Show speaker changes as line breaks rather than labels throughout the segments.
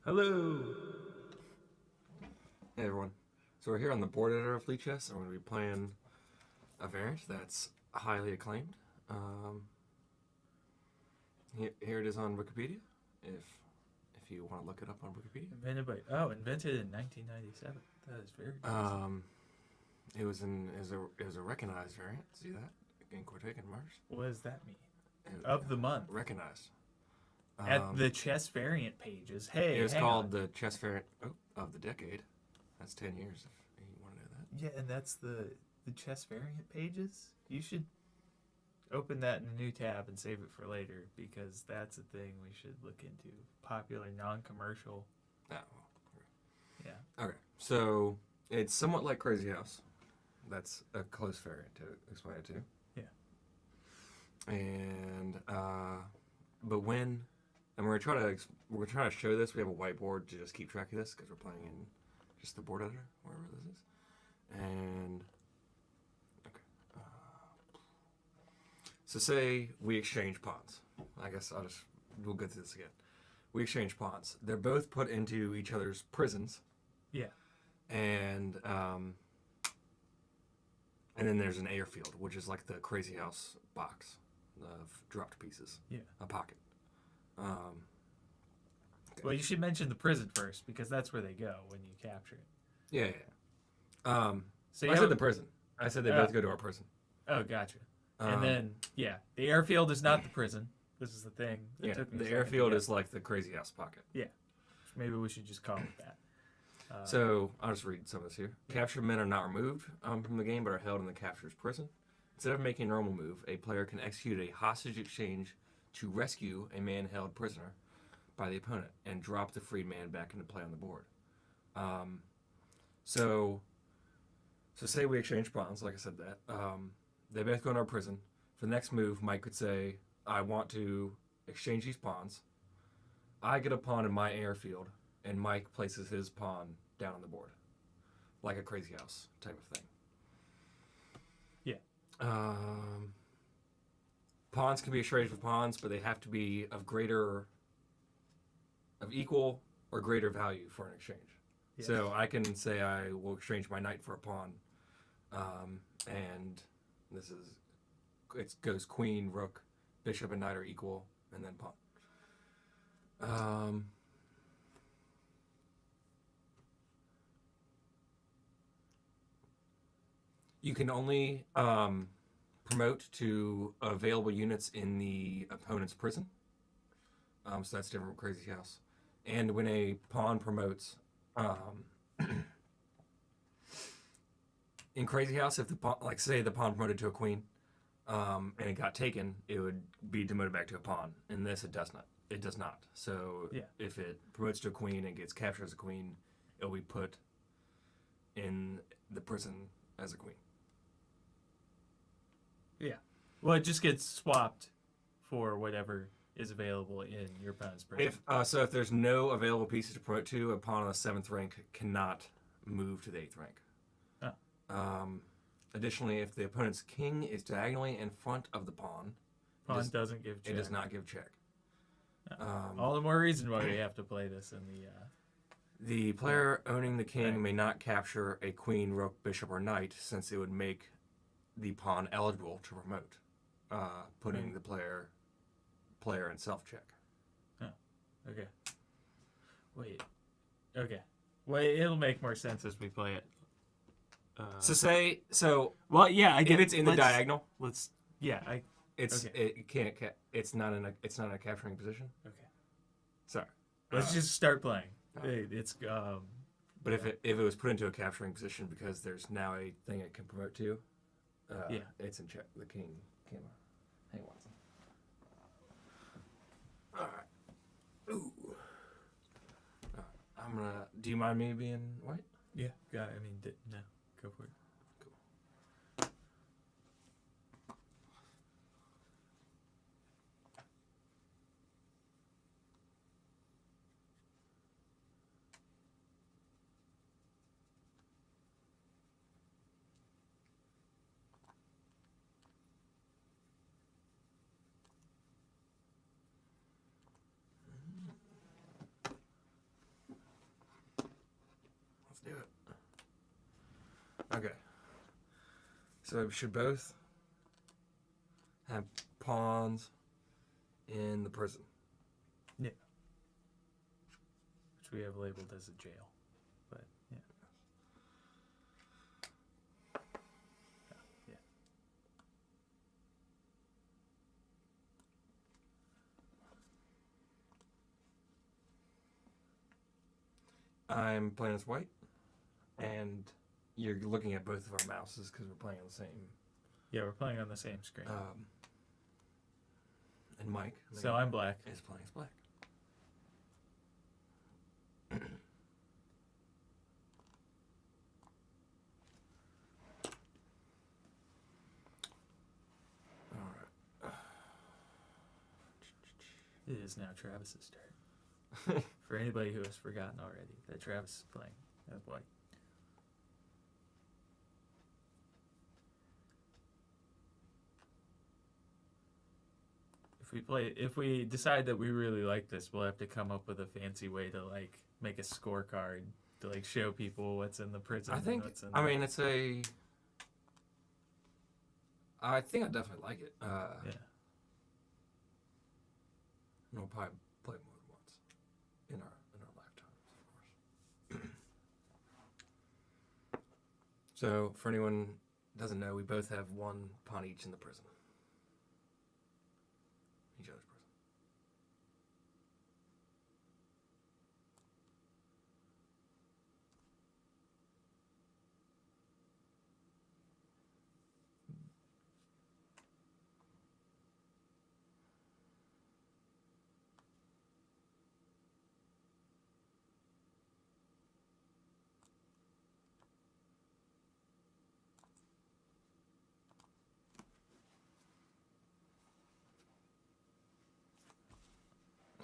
Hello! Hey everyone. So we're here on the board editor of Fleet Chess, and we're going to be playing a variant that's highly acclaimed. Here it is on Wikipedia, if you want to look it up on Wikipedia.
Invented in 1997. That is very good.
It was a recognized variant. See that? In quotation marks.
What does that mean? Of the month.
Recognized.
At the chess variant pages. Hey,
It was
hang
called
on.
the chess variant of the decade. That's 10 years if you want to know that.
Yeah, and that's the chess variant pages. You should open that in a new tab and save it for later because that's a thing we should look into. Popular non-commercial.
Oh,
Yeah.
okay. So it's somewhat like Crazy House. That's a close variant to explain it to.
Yeah.
And we're gonna try to show this. We have a whiteboard to just keep track of this because we're playing in just the board editor, wherever this is. And okay. So say we exchange pawns. I guess we'll go through this again. We exchange pawns. They're both put into each other's prisons.
Yeah.
And then there's an airfield, which is like the Crazy House box of dropped pieces.
Yeah.
A pocket. Okay.
Well, you should mention the prison first because that's where they go when you capture it.
Yeah.
So
I said the prison. I said they both go to our prison.
Oh, gotcha. And then, the airfield is not the prison. This is the thing.
Yeah, the airfield is like the Crazy House pocket.
Yeah. Maybe we should just call it that.
So I'll just read some of this here. Captured men are not removed from the game, but are held in the capturer's prison. Instead of making a normal move, a player can execute a hostage exchange to rescue a man held prisoner by the opponent and drop the freed man back into play on the board. So say we exchange pawns, like I said that. They both go into our prison. For the next move, Mike could say, I want to exchange these pawns. I get a pawn in my airfield, and Mike places his pawn down on the board. Like a Crazy House type of thing.
Yeah.
Pawns can be exchanged for pawns, but they have to be of equal or greater value for an exchange. Yes. So I can say I will exchange my knight for a pawn, and it goes queen, rook, bishop, and knight are equal, and then pawn. You can only promote to available units in the opponent's prison. So that's different from Crazy House. And when a pawn promotes, in Crazy House, if the pawn, like say the pawn promoted to a queen, and it got taken, it would be demoted back to a pawn. In this, it does not. It does not. So if it promotes to a queen and gets captured as a queen, it'll be put in the prison as a queen.
Yeah. Well, it just gets swapped for whatever is available in your opponent's prison.
If there's no available pieces to promote to, a pawn on the 7th rank cannot move to the 8th rank.
Oh.
Additionally, if the opponent's king is diagonally in front of the pawn,
doesn't give check.
It does not give check.
All the more reason why we have to play this in the...
The player owning the king may not capture a queen, rook, bishop, or knight, since it would make the pawn eligible to promote, putting the player in self-check.
Oh, okay. Wait. Okay. Wait, it'll make more sense as we play it.
Well, yeah, if it's in the diagonal, it can't. It's not in a capturing position.
Okay.
Sorry.
Let's just start playing. It's
But if it was put into a capturing position because there's now a thing it can promote to, it's in check. The king came on. Hang on. All right. Ooh. I'm gonna. Do you mind me being white?
Yeah. No. Go for it.
Cool. Okay. So we should both have pawns in the prison.
Yeah. Which we have labeled as a jail. But, yeah. Yeah.
I'm playing as white, and you're looking at both of our mouses because we're playing on the same.
Yeah, we're playing on the same screen.
And Mike.
So I'm black.
Is playing as black. All right.
It is now Travis's turn. For anybody who has forgotten already that Travis is playing as white. If we decide that we really like this, we'll have to come up with a fancy way to like make a scorecard to like show people what's in the prison.
I think.
What's in
It's a. I think I definitely like it.
yeah.
We'll probably play it more than once in our lifetimes, of course. So, for anyone who doesn't know, we both have one pawn each in the prison. Each other's prison.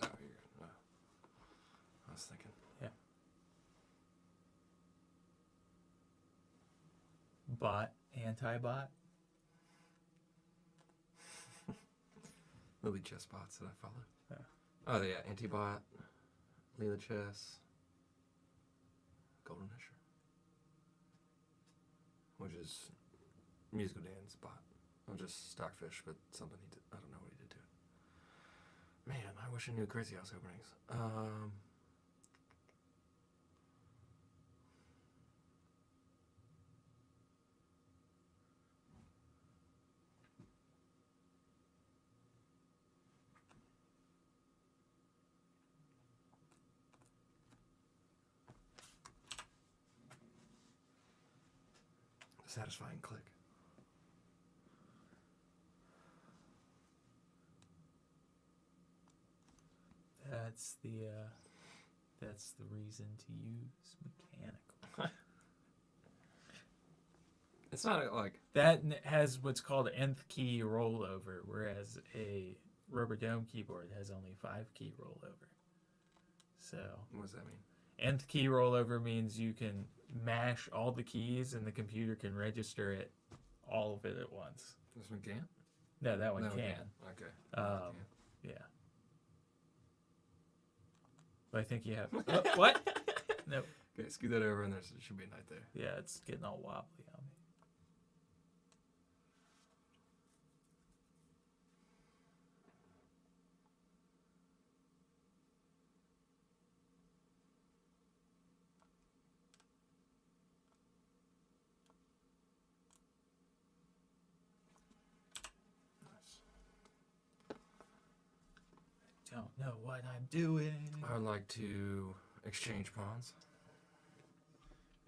Oh, you're good. I was thinking.
Yeah. Bot, anti-bot.
Lily chess bots that I follow.
Yeah.
Oh, yeah. Antibot, Leela Chess, Golden Usher, which is Musical Dan's bot. Or just Stockfish, but something he did. I don't know what he did to it. Man, I wish I knew Crazy House openings. Satisfying click.
That's the reason to use mechanical.
It's not like
That has what's called nth key rollover, whereas a rubber dome keyboard has only 5 key rollover. So
what does that mean?
nth key rollover means you can mash all the keys and the computer can register it, all of it at once.
This one can't.
No, that one
No,
can.
Okay.
Yeah. But I think you have. Oh, what? Nope.
Okay, scoot that over, and there should be a knight there.
Yeah, it's getting all wobbly on me. Don't know what I'm doing.
I would like to exchange pawns,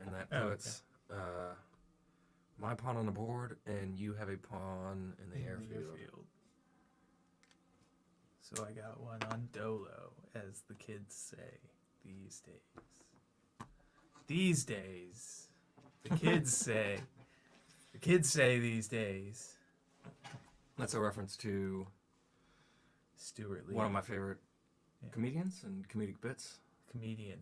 and that
Oh,
puts my pawn on the board, and you have a pawn in the airfield.
So I got one on Dolo, as the kids say these days. These days. The kids say. The kids say these days.
That's a reference to
Stuart Lee.
one of my favorite
Yeah.
comedians and comedic bits.
Comedian.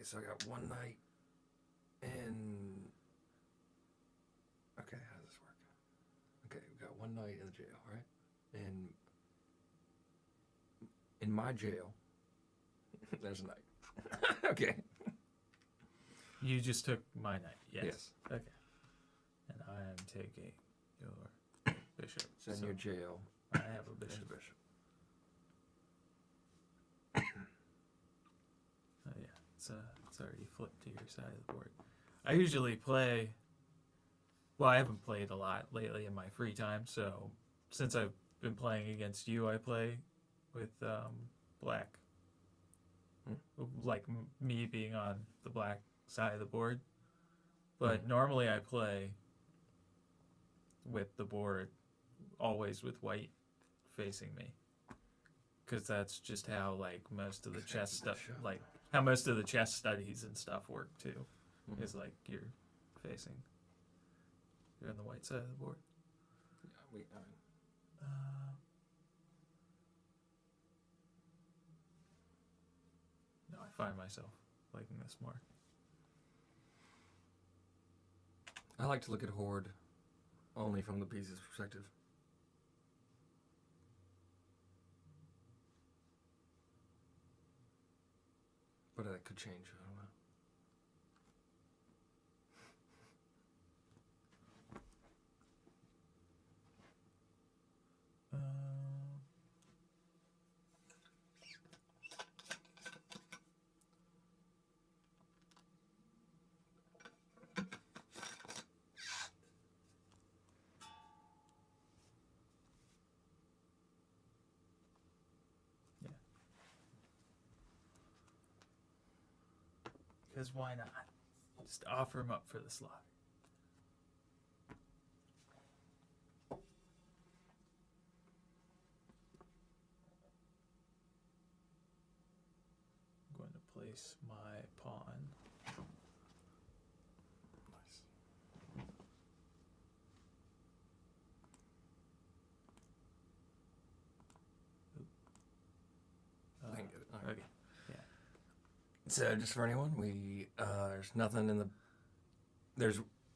so I got one night in. Okay, how does this work? Okay, we got one night in the jail, right? And in my jail, there's a night. Okay.
You just took my knight. Yes.
Yes.
Okay. And I am taking your bishop.
So in your jail,
I have a
there's
bishop.
a bishop.
Oh yeah, it's already flipped to your side of the board. I usually play. Well, I haven't played a lot lately in my free time, so since I've been playing against you, I play with black. Like me being on the black side of the board. But normally I play with the board always with white facing me. Because that's just how like most of the chess stuff, like how most of the chess studies and stuff work too. Is like you're on the white side of the board.
Yeah,
No, I find myself liking this more.
I like to look at Horde only from the pieces perspective. But that could change. I don't know.
Because why not? Just offer him up for the slaughter. I'm going to place my pawn.
Nice. I can get it. All right.
Okay. Yeah.
So just for anyone, there's nothing in the.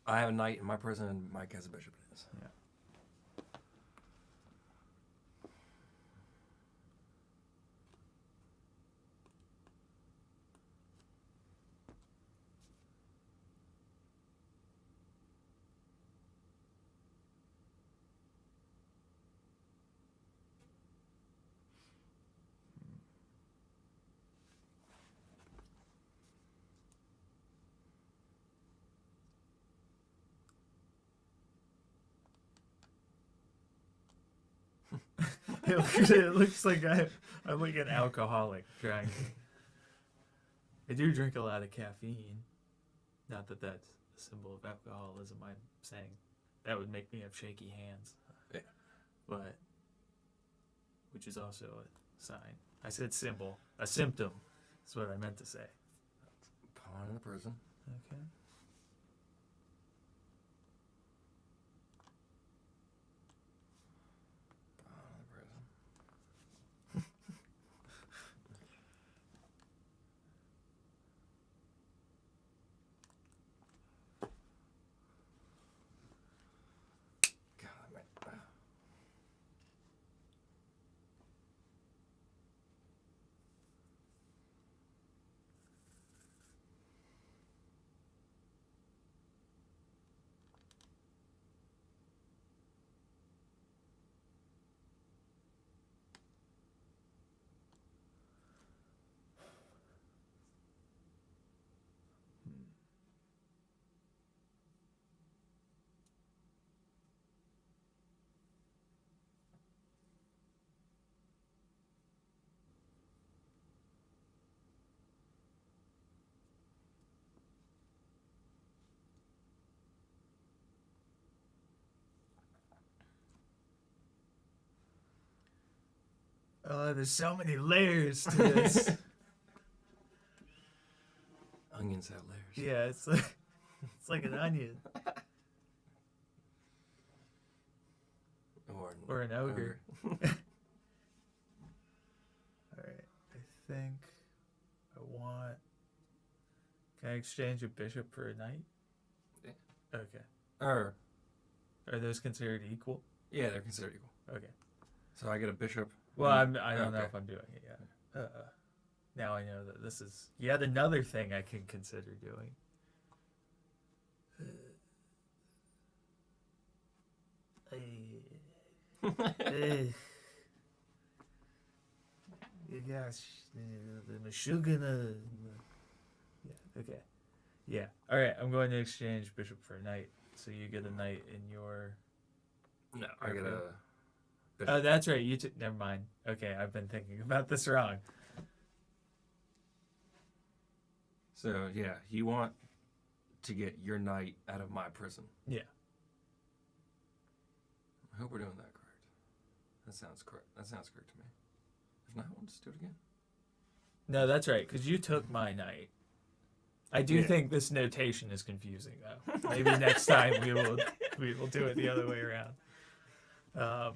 I have a knight in my prison, and Mike has a bishop in his.
Yeah. It looks like I'm like an alcoholic trying. I do drink a lot of caffeine. Not that that's a symbol of alcoholism. I'm saying that would make me have shaky hands.
Yeah.
But which is also a sign. I said symbol. A symptom is what I meant to say.
Pawn in the prison.
Okay.
Pawn in the prison. God, man.
There's so many layers to this.
Onions have layers.
Yeah, it's like an onion or an ogre. All right, I think I want Can I exchange a bishop for a knight?
Yeah.
Okay.
Or,
Are those considered equal?
yeah, they're considered equal.
Okay.
So I get a bishop.
Well,
and-
I don't know
okay.
if I'm doing it yet. Now I know that this is yet another thing I can consider doing. Gosh, the sugar. Yeah. Okay. Yeah. All right. I'm going to exchange bishop for a knight. So you get a knight in your.
No, I get a.
Oh, that's right. You took. Never mind. Okay, I've been thinking about this wrong.
So yeah, you want to get your knight out of my prison.
Yeah.
I hope we're doing that correct. That sounds correct. That sounds correct to me. If not, we'll just do it again.
No, that's right. Because you took my knight. I do think this notation is confusing, though. Maybe next time we will do it the other way around. Yeah.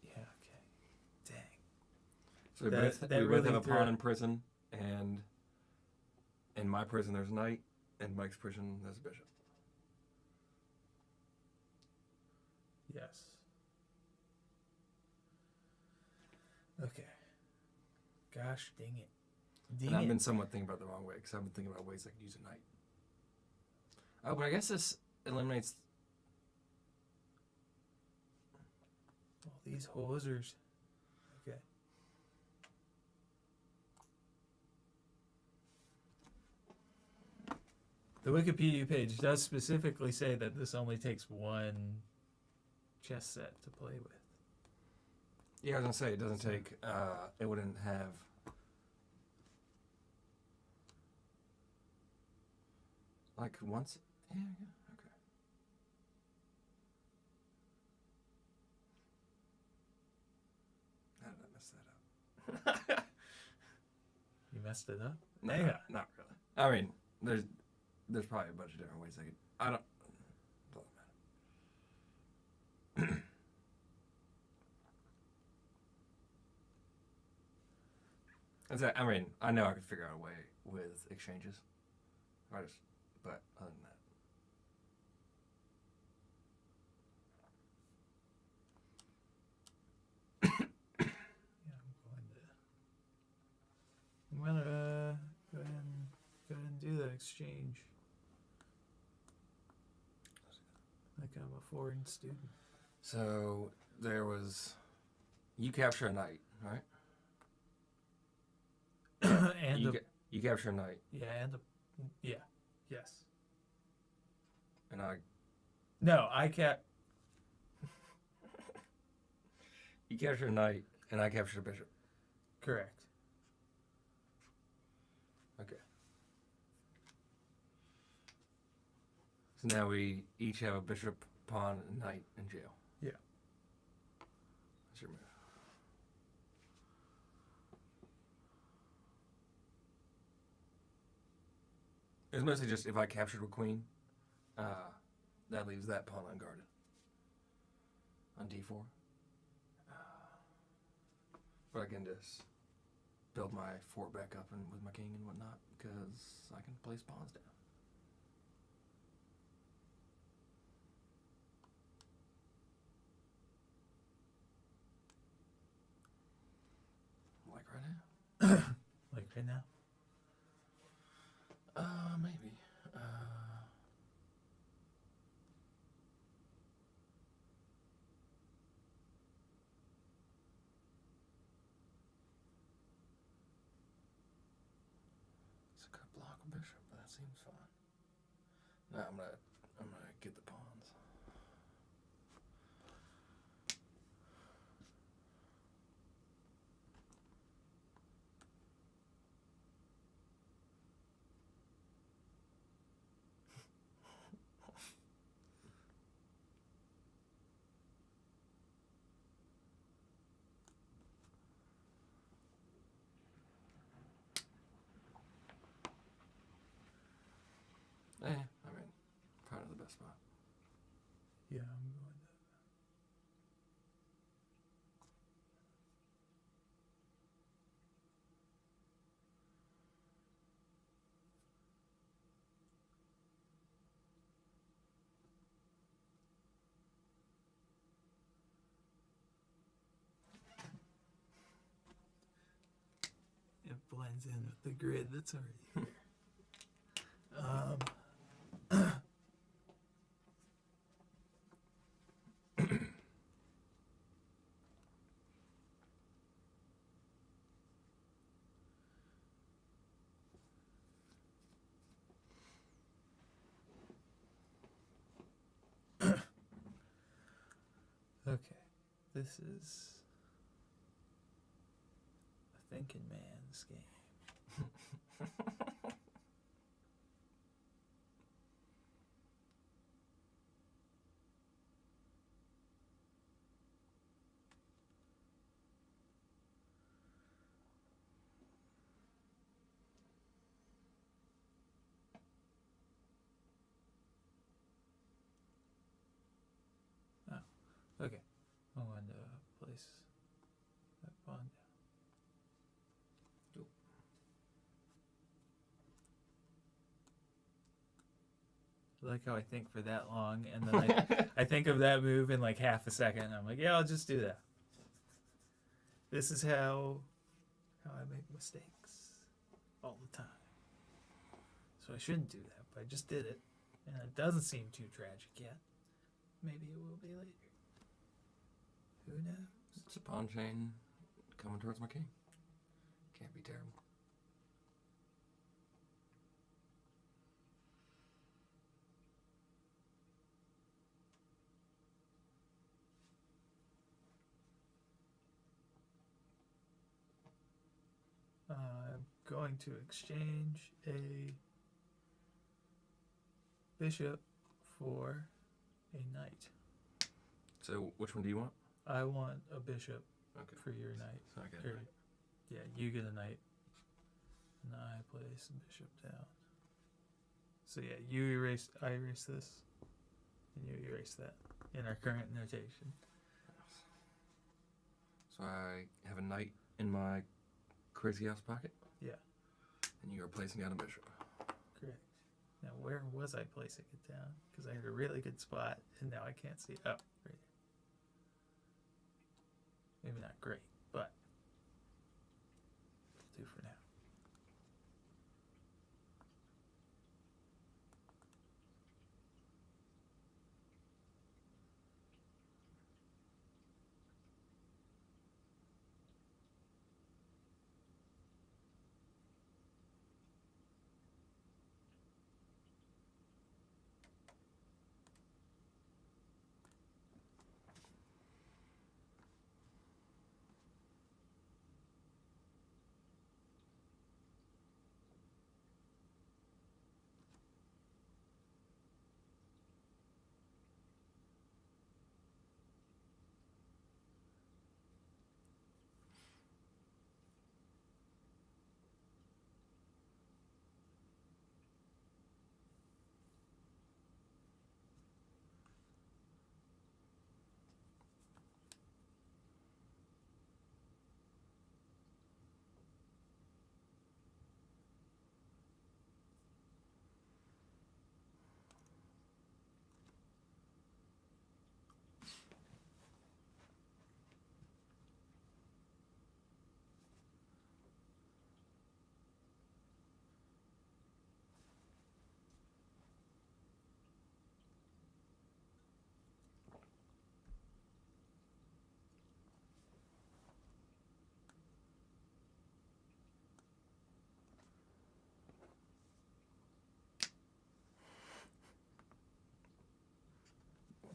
Okay. Dang.
So we
That-
both,
that
we both
really
have a
threw
pawn
it.
in prison, and in my prison there's a knight, and Mike's prison there's a bishop.
Yes. Okay. Gosh dang it.
And I've been somewhat thinking about it the wrong way, because I've been thinking about ways I could use a knight. Oh, but I guess this eliminates.
All these hosers. Okay. The Wikipedia page does specifically say that this only takes one chess set to play with.
Yeah, I was gonna say it doesn't take. It wouldn't have. Like once. Yeah. Okay. How did I mess that up?
You messed it up?
No,
Hang on.
not really. I mean, there's probably a bunch of different ways I could. I don't. Doesn't matter. I mean, I know I could figure out a way with exchanges. But other than that.
Yeah, I'm gonna go ahead and do that exchange. Like I'm a foreign student.
So there was. You capture a knight, right?
And
you capture a knight,
yes.
and I.
No, I can't.
You capture a knight, and I capture a bishop.
Correct.
Okay. So now we each have a bishop, pawn, and knight in jail.
Yeah.
That's your move. It's mostly just if I captured a queen, that leaves that pawn unguarded on d4. But I can just build my fort back up and with my king and whatnot, because I can place pawns down. Like right now?
Like right now?
Maybe. It's a good block a bishop. That seems fine. Now I'm gonna get the pawns. I mean, probably the best spot.
Yeah, I'm going blends in with the grid that's already here. Okay, this is a thinking man's game. Oh, okay. I want to place that pawn down.
Nope.
I like how I think for that long, and then I think of that move in like half a second, and I'm like, yeah, I'll just do that. This is how I make mistakes all the time. So I shouldn't do that, but I just did it, and it doesn't seem too tragic yet. Maybe it will be later. Who knows?
It's a pawn chain coming towards my king. Can't be terrible.
I'm going to exchange a bishop for a knight.
So which one do you want?
I want a bishop
Okay.
for your knight.
So I get
Or,
it.
yeah, you get a knight. And I place a bishop down. So yeah, I erase this, and you erase that in our current notation.
So I have a knight in my crazy ass pocket.
Yeah.
And you are placing down a bishop.
Correct. Now, where was I placing it down? Because I had a really good spot, and now I can't see. Oh, right here. Maybe not great, but it'll do for now.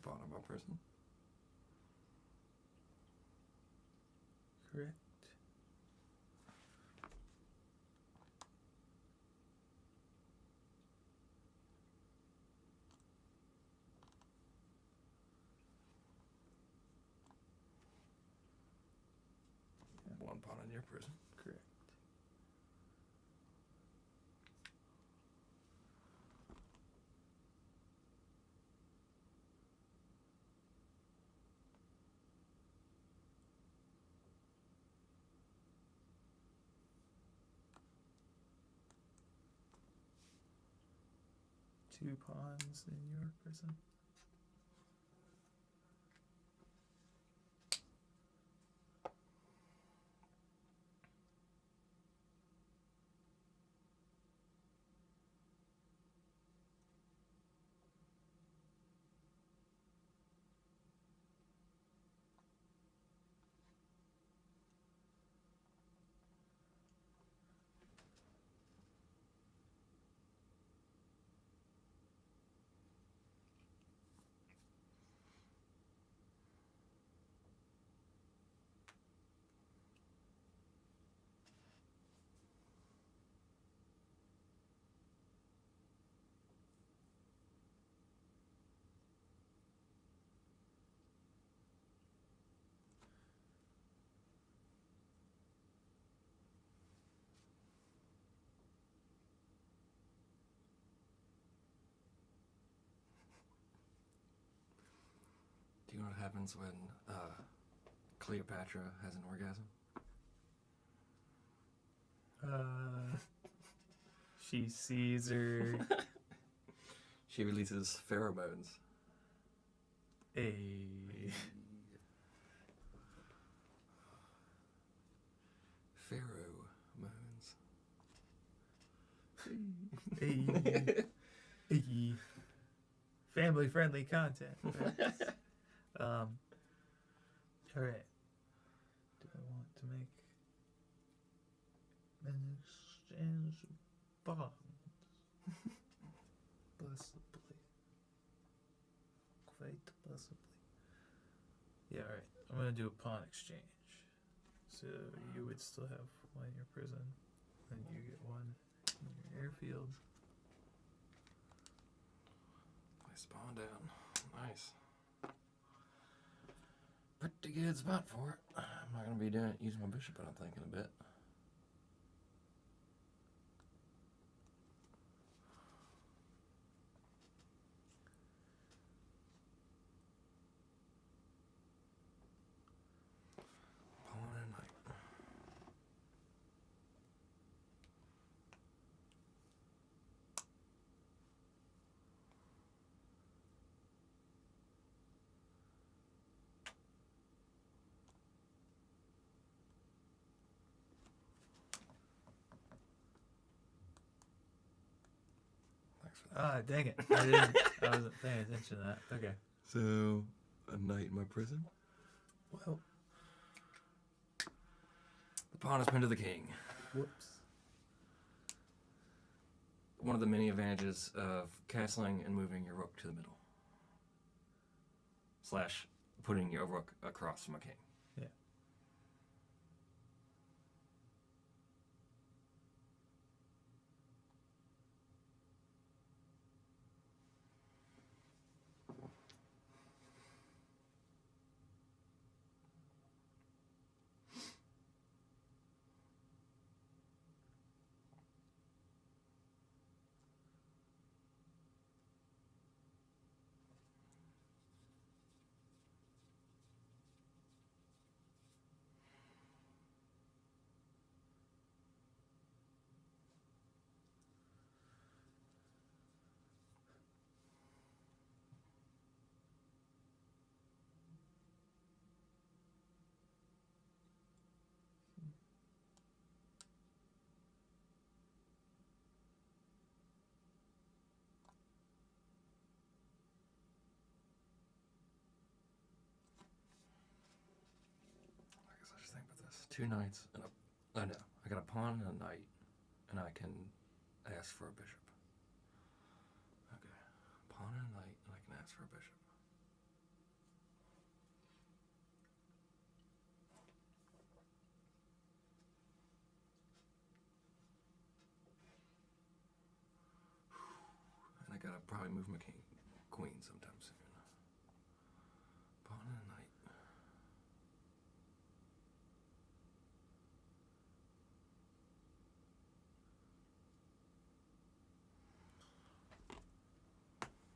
Pawn of our person.
Correct.
One pawn in your prison.
Correct. Two pawns in your prison.
happens when Cleopatra has an orgasm?
She sees her.
She releases pheromones.
A.
Pheromones.
A. Family friendly content. All right. Do I want to make an exchange of bonds? Possibly. Quite possibly. Yeah, alright. I'm gonna do a pawn exchange. So you would still have one in your prison, and you get one in your airfield.
I spawn down. Nice. Pretty good spot for it. I'm not going to be doing it using my bishop, I don't think, in a bit. Pawn and knight. Thanks for that.
Ah, dang it. I wasn't paying attention to that. Okay.
So, a knight in my prison.
Well,
The pawn is pinned to the king.
whoops.
One of the many advantages of castling and moving your rook to the middle. Slash putting your rook across from a king.
Yeah.
I guess I should think about this. 2 knights and a... I know. I got a pawn and a knight, and I can ask for a bishop. Okay. Pawn and a knight, and I can ask for a bishop. And I gotta probably move my queen sometime soon. Pawn and a knight.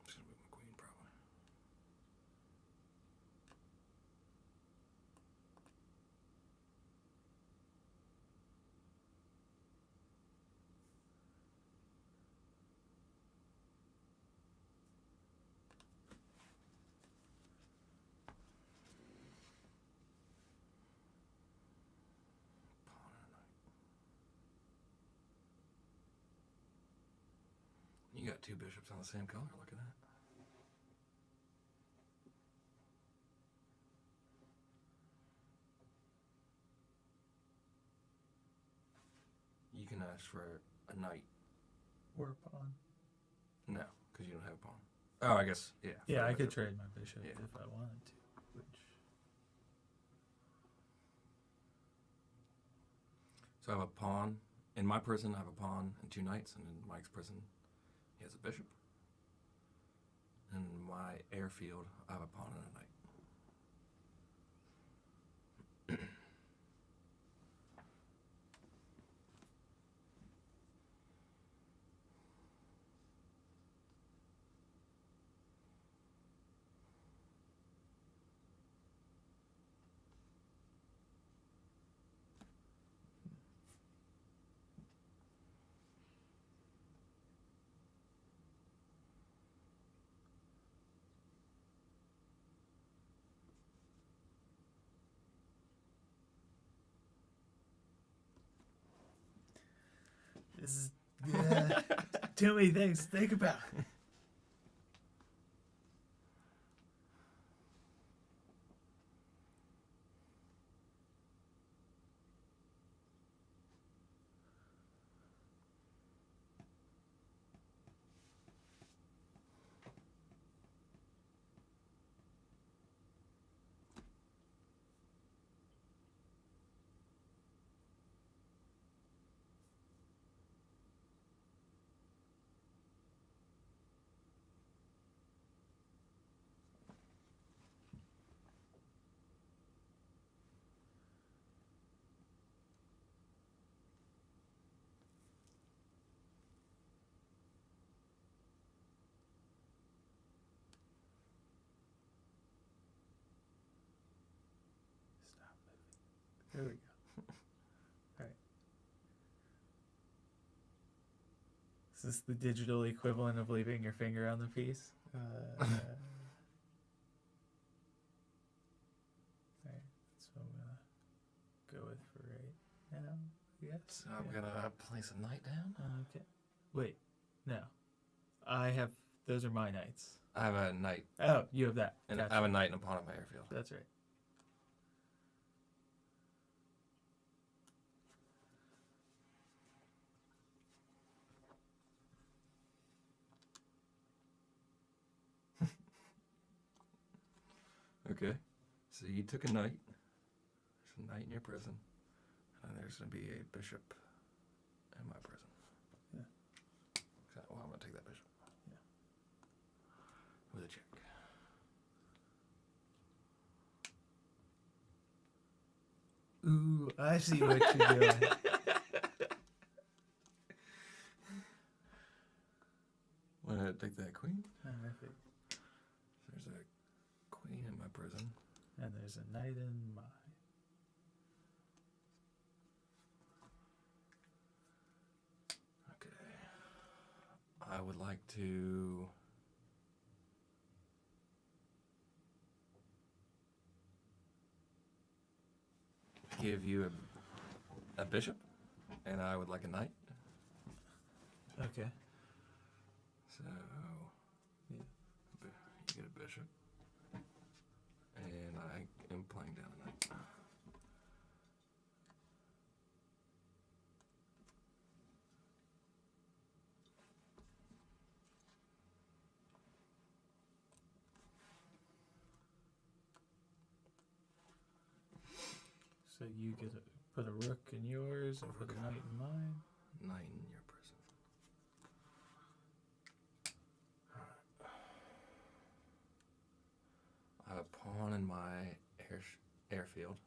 Just gonna move my queen probably. Pawn and a knight. You got 2 bishops on the same color, look at that. You can ask for a knight.
Or a pawn.
No, because you don't have a pawn. Oh, I guess, yeah.
Yeah, I could
bishop.
trade my bishop
Yeah.
if I wanted to. Which
So I have a pawn. In my prison, I have a pawn and 2 knights, and in Mike's prison, he has a bishop. And in my airfield, I have a pawn and a knight.
This is too many things to think about. Stop moving. There we go. All right. Is this the digital equivalent of leaving your finger on the piece? Alright, that's what I'm gonna go with for right now. Yes.
So I'm gonna place a knight down.
Okay. Wait. No. I have. Those are my knights.
I have a knight,
Oh, you have that.
and
Gotcha.
I have a knight and a pawn on my airfield.
That's right.
Okay. So you took a knight. There's a knight in your prison, and there's gonna be a bishop in my prison.
Yeah.
So, well, I'm gonna take that bishop.
Yeah.
With a check.
Ooh, I see what you're doing.
Wanna take that queen?
Perfect.
There's a queen in my prison.
And there's a knight in mine.
Okay. I would like to give you a bishop, and I would like a knight.
Okay.
So
Yeah.
you get a bishop, and I am playing down a knight.
So you get to put a rook in yours and put a knight in mine.
Knight in your prison. I have a pawn in my airfield.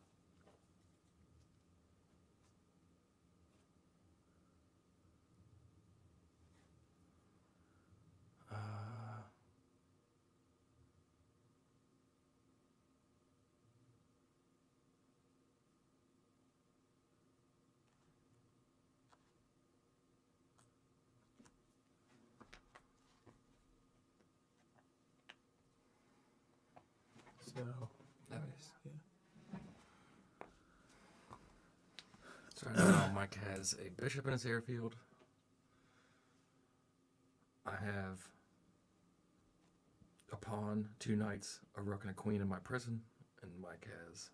So
Nice.
yeah.
So now Mike has a bishop in his airfield. I have a pawn, two knights, a rook, and a queen in my prison, and Mike has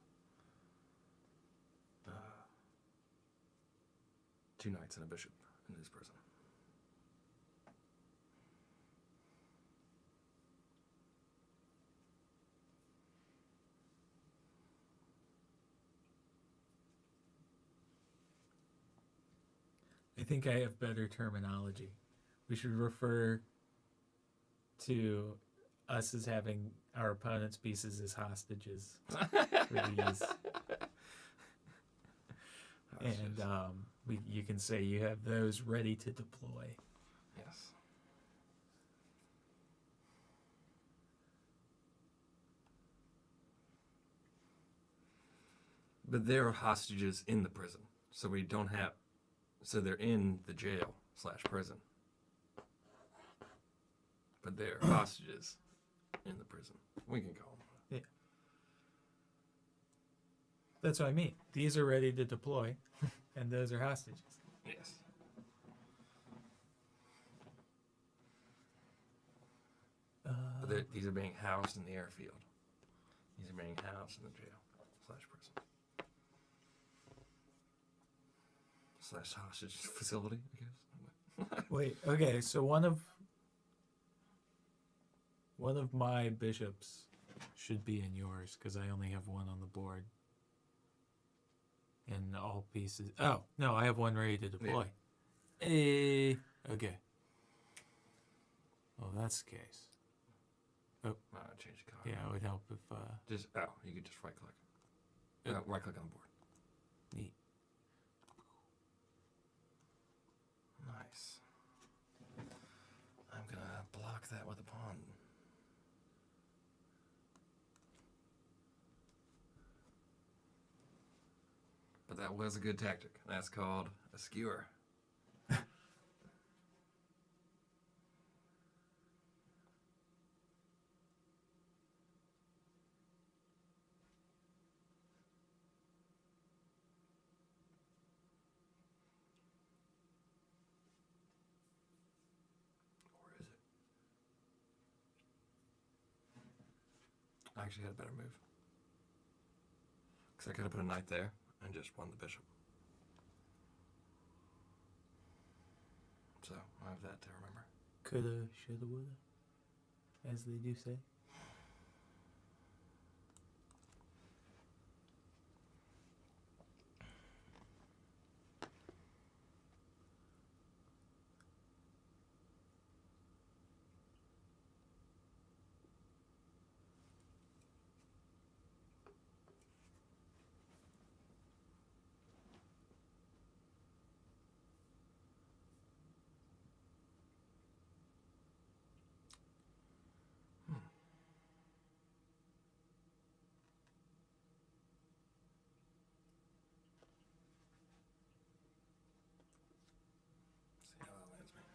two knights and a bishop in his prison.
I think I have better terminology. We should refer to us as having our opponent's pieces as hostages for these. And you can say you have those ready to deploy.
Yes. But they're hostages in the prison, so we don't have. So they're in the jail / prison. But they're hostages in the prison. We can call them.
Yeah. That's what I mean. These are ready to deploy, and those are hostages.
Yes. these are being housed in the airfield. These are being housed in the jail/prison. /hostage facility, I guess.
Wait, okay, so one of my bishops should be in yours because I only have one on the board. And all pieces. Oh, no, I have one ready to deploy. Okay. Well, that's the case. Oh,
Change the color.
yeah, it would help if
you could just right click. Right click on the board.
neat.
Nice. I'm gonna block that with a pawn. But that was a good tactic. That's called a skewer. Where is it? I actually had a better move. Because I could have put a knight there and just won the bishop. So I have that to remember.
Coulda, shoulda, woulda, as they do say.
See how that lands me.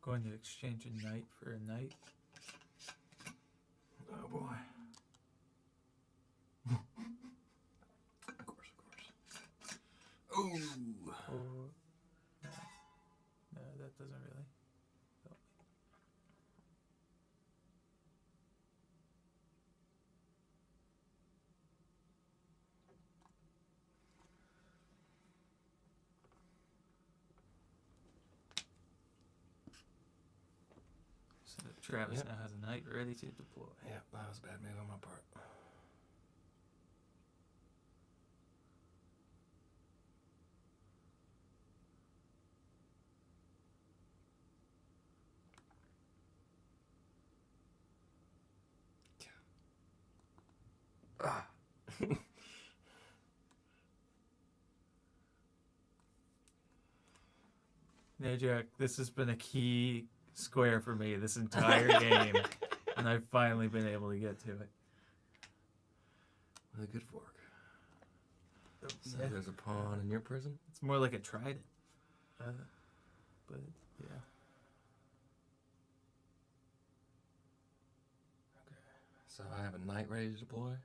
Going to exchange a knight for a knight.
Oh boy. Of course. Ooh.
Or no, that doesn't really. help me. So Travis
Yep.
now has a knight ready to deploy.
Yeah, that was a bad move on my part. Ah.
No, Jack, this has been a key square for me this entire game, and I've finally been able to get to it.
With a good fork. So
Yeah.
there's a pawn in your prison?
It's more like a trident. But yeah.
Okay. So I have a knight ready to deploy.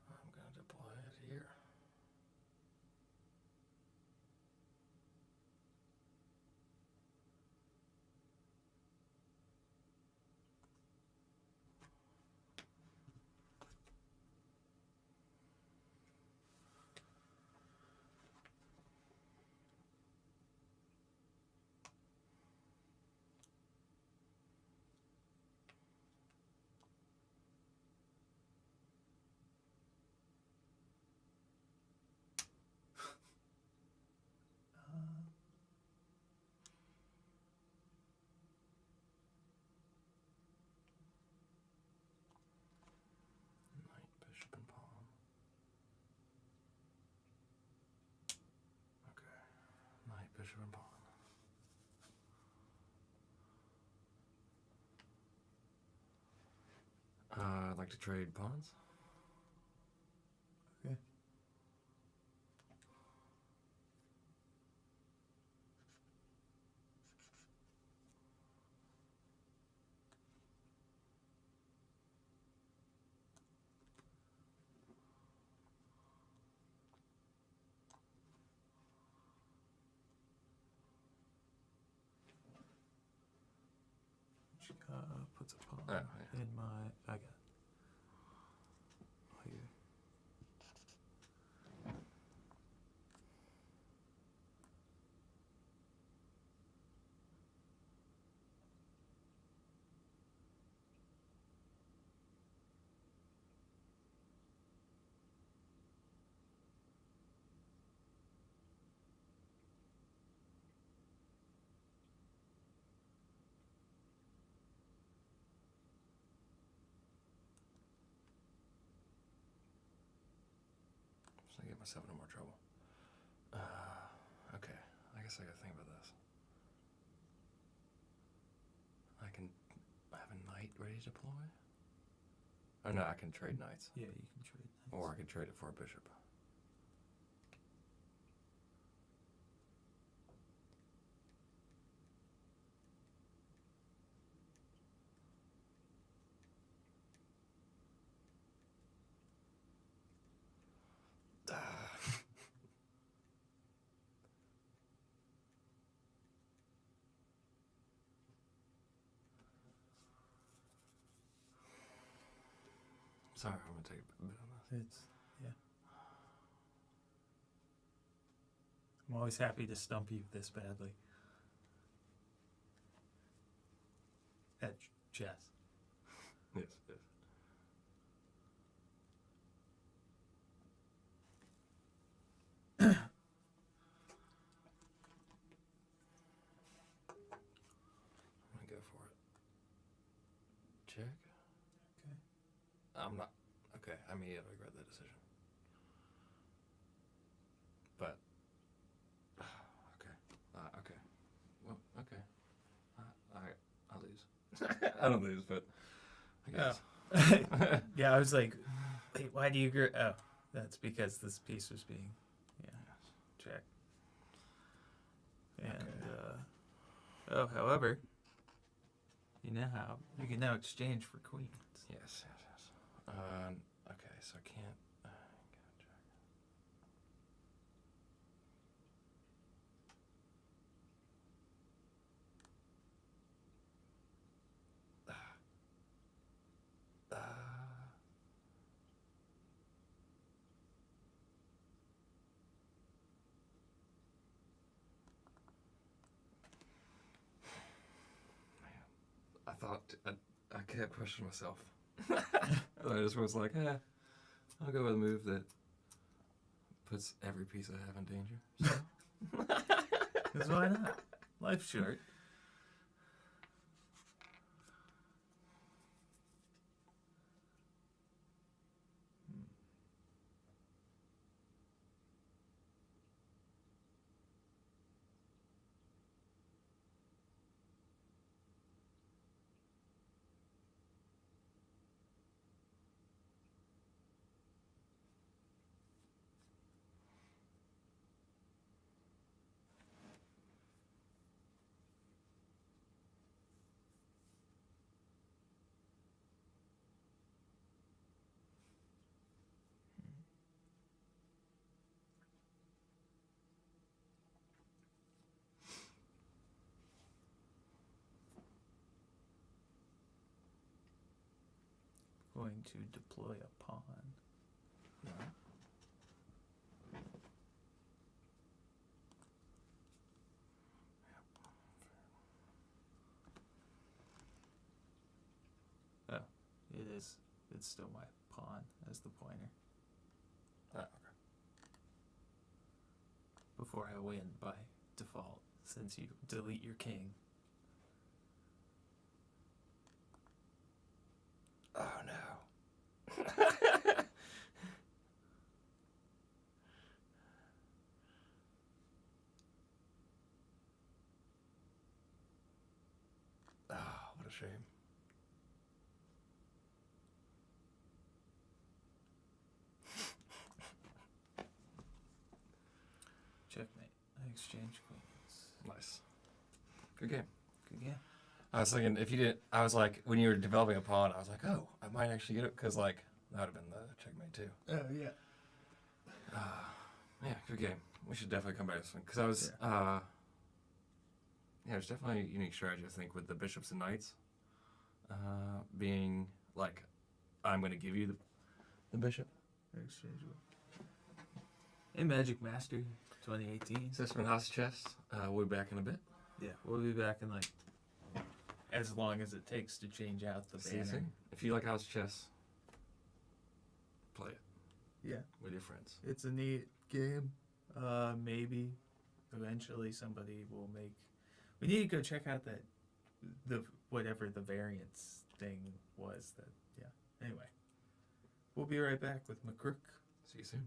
I'm going to deploy it here. bishop and pawn. I'd like to trade pawns.
Okay. Puts a pawn in my. I got it. Oh, you.
So I get myself into more trouble. Okay, I guess I gotta think about this. I can have a knight ready to deploy? Oh no, I can trade knights.
Yeah, you can trade knights.
Or I can trade it for a bishop. Sorry, I'm gonna take a bit on this.
It's yeah. I'm always happy to stump you this badly. At chess.
Yes, yes. I'm gonna go for it. Check.
Okay.
I'm not. Okay, I immediately regret that decision. But. Okay. Okay. Well, okay. I lose. I don't lose, but I guess.
Oh. Yeah, I was like, wait, why do you agree? Oh, that's because this piece was being, checked. And,
Okay.
however, you can now exchange for queens.
Yes. Okay, so I can't. I thought I kept questioning myself. I just was like, I'll go with a move that puts every piece I have in danger.
Because why not? Life's short. Going to deploy a pawn.
No.
Oh, it is. It's still my pawn as the pointer.
Okay.
Before I win by default, since you delete your king.
Oh no. a shame.
Checkmate. I exchange queens.
Nice. Good game.
Good game.
I was thinking if you didn't, I was like, when you were developing a pawn, I was like, oh, I might actually get it because like that would have been the checkmate too.
Oh yeah.
Yeah, good game. We should definitely come back to this one because I was, yeah, there's definitely a unique strategy I think with the bishops and knights, being like, I'm going to give you the bishop.
Exchangeable. In Magic Master 2018.
So this one House Chess. We'll be back in a bit.
Yeah, we'll be back in like as long as it takes to change out the
See you
banner.
soon. If you like House Chess, play it.
Yeah,
with your friends.
it's a neat game. Maybe eventually somebody will make. We need to go check out the whatever the variance thing was. That yeah. Anyway, we'll be right back with McCrook.
See you soon.